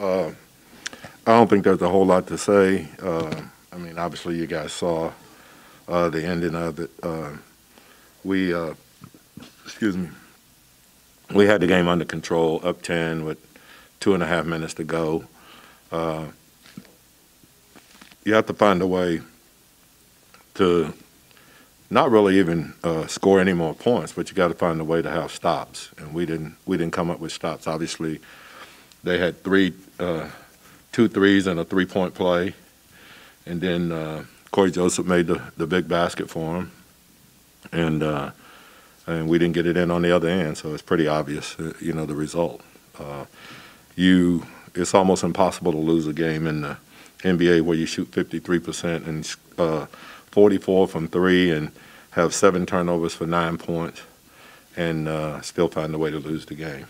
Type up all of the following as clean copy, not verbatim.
I don't think there's a whole lot to say. I mean, obviously, you guys saw the ending of it. We, excuse me, we had the game under control, up 10 with 2.5 minutes to go. You have to find a way to not really even score any more points, but you got to find a way to have stops, and we didn't come up with stops. Obviously, they had 2 threes and a 3-point play, and then Corey Joseph made the big basket for him, and we didn't get it in on the other end, so it's pretty obvious, the result. It's almost impossible to lose a game in the NBA where you shoot 53% and 44 from 3 and have 7 turnovers for 9 points and still find a way to lose the game.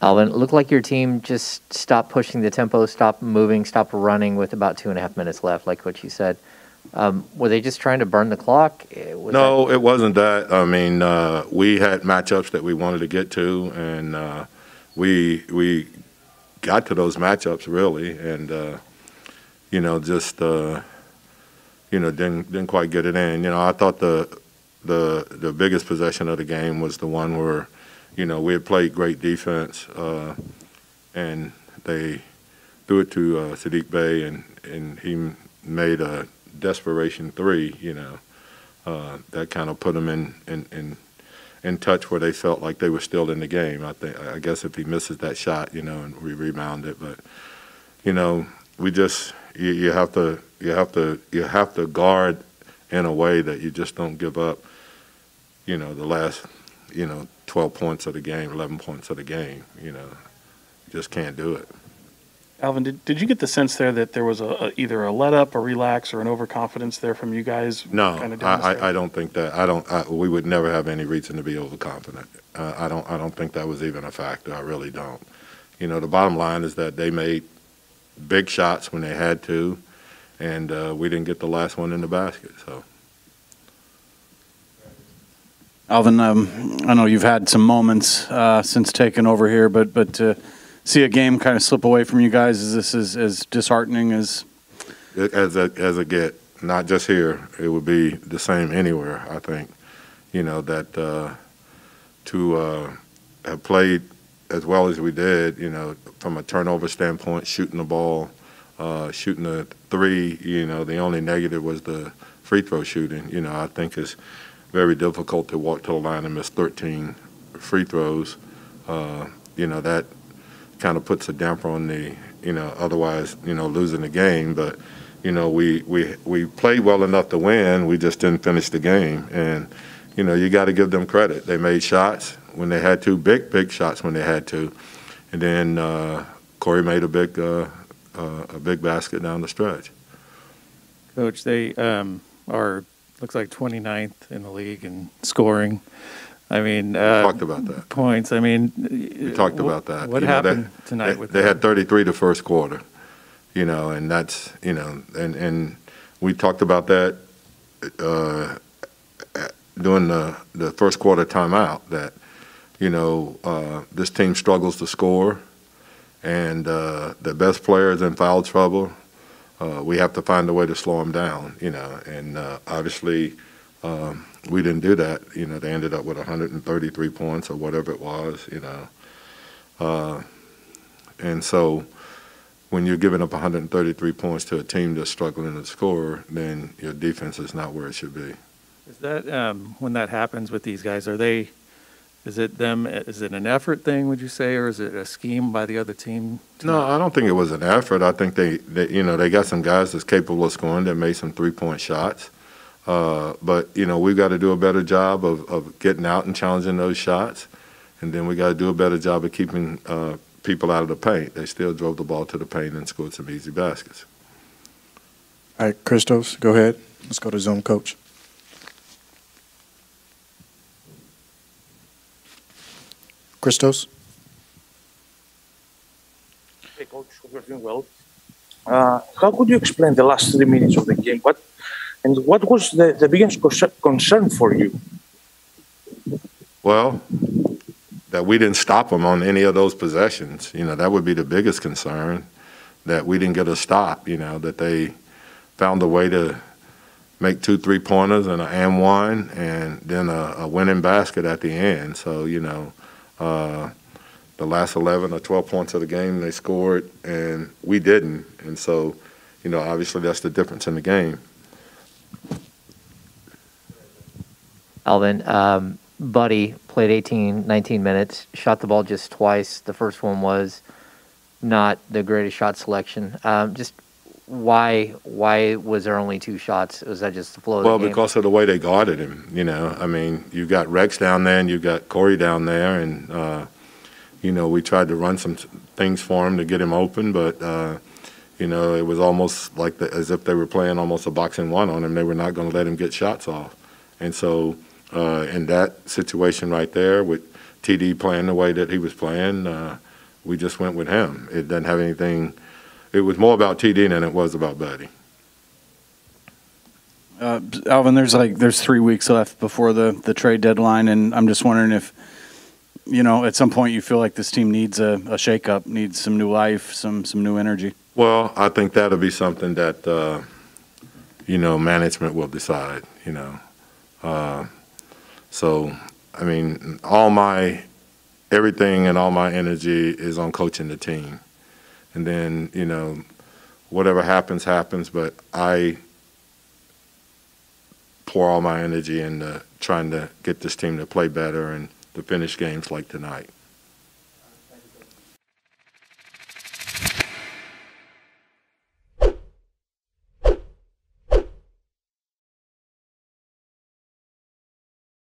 Alvin, it looked like your team just stopped pushing the tempo, stopped moving, stopped running with about 2.5 minutes left, like what you said. Were they just trying to burn the clock? No, it wasn't that. I mean, we had matchups that we wanted to get to, and we got to those matchups really, and didn't quite get it in. I thought the biggest possession of the game was the one where, we had played great defense, and they threw it to Sadiq Bey, and he made a desperation 3. That kind of put them in touch where they felt like they were still in the game. I guess if he misses that shot, and we rebound it, but we just you have to guard in a way that you just don't give up. The last 12 points of the game, 11 points of the game. Just can't do it. Alvin, did you get the sense there that there was either a let up, a relax, or an overconfidence there from you guys? No, I don't think that. We would never have any reason to be overconfident. I don't think that was even a factor. I really don't. The bottom line is that they made big shots when they had to, and we didn't get the last one in the basket. So, Alvin, I know you've had some moments since taking over here, but see a game kind of slip away from you guys, is this as disheartening as it get? Not just here. It would be the same anywhere, I think. That to have played as well as we did, from a turnover standpoint, shooting the ball, shooting a 3, the only negative was the free throw shooting. I think it's very difficult to walk to the line and miss 13 free throws. That kind of puts a damper on the, otherwise, losing the game. But, we played well enough to win. We just didn't finish the game. And, you got to give them credit. They made shots when they had to, big shots when they had to. And then Corey made a big basket down the stretch. Coach, they are, looks like 29th in the league in scoring. I mean, we talked about that. Points. I mean, we talked about that. What happened tonight with they had 33 the first quarter, and that's, and we talked about that during the first quarter timeout that, this team struggles to score, and the best player is in foul trouble. We have to find a way to slow them down, and obviously we didn't do that. They ended up with 133 points or whatever it was, and so when you're giving up 133 points to a team that's struggling to score, then your defense is not where it should be. Is that when that happens with these guys, is it an effort thing, would you say, or is it a scheme by the other team? No, I don't think it was an effort. I think they got some guys that's capable of scoring that made some 3-point shots. But, we've got to do a better job of getting out and challenging those shots. And then we got to do a better job of keeping people out of the paint. They still drove the ball to the paint and scored some easy baskets. All right, Christos, go ahead. Let's go to zone coach. Christos. Hey, Coach, hope you're doing well. How could you explain the last 3 minutes of the game? What was the biggest concern for you? Well, that we didn't stop them on any of those possessions. You know, that would be the biggest concern, that we didn't get a stop, you know, that they found a way to make 2 3-pointers and an and one, and then a winning basket at the end. So, you know, the last 11 or 12 points of the game they scored, and we didn't. And so, you know, obviously that's the difference in the game. Alvin, Buddy played 18, 19 minutes, shot the ball just twice. The first one was not the greatest shot selection. Just why was there only 2 shots? Was that just the flow of the game? Well, because of the way they guarded him, you know. I mean, you got Rex down there and you got Corey down there, and, you know, we tried to run some things for him to get him open, but, you know, it was almost like as if they were playing almost a boxing one on him. They were not going to let him get shots off. And so in that situation right there, with TD playing the way that he was playing, we just went with him. It doesn't have anything. It was more about TD than it was about Buddy. Alvin, there's 3 weeks left before the trade deadline, and I'm just wondering if, you know, at some point you feel like this team needs a shakeup, needs some new life, some new energy. Well, I think that'll be something that, you know, management will decide, you know. So, I mean, everything and all my energy is on coaching the team. And then, you know, whatever happens, happens, but I pour all my energy into trying to get this team to play better and to finish games like tonight.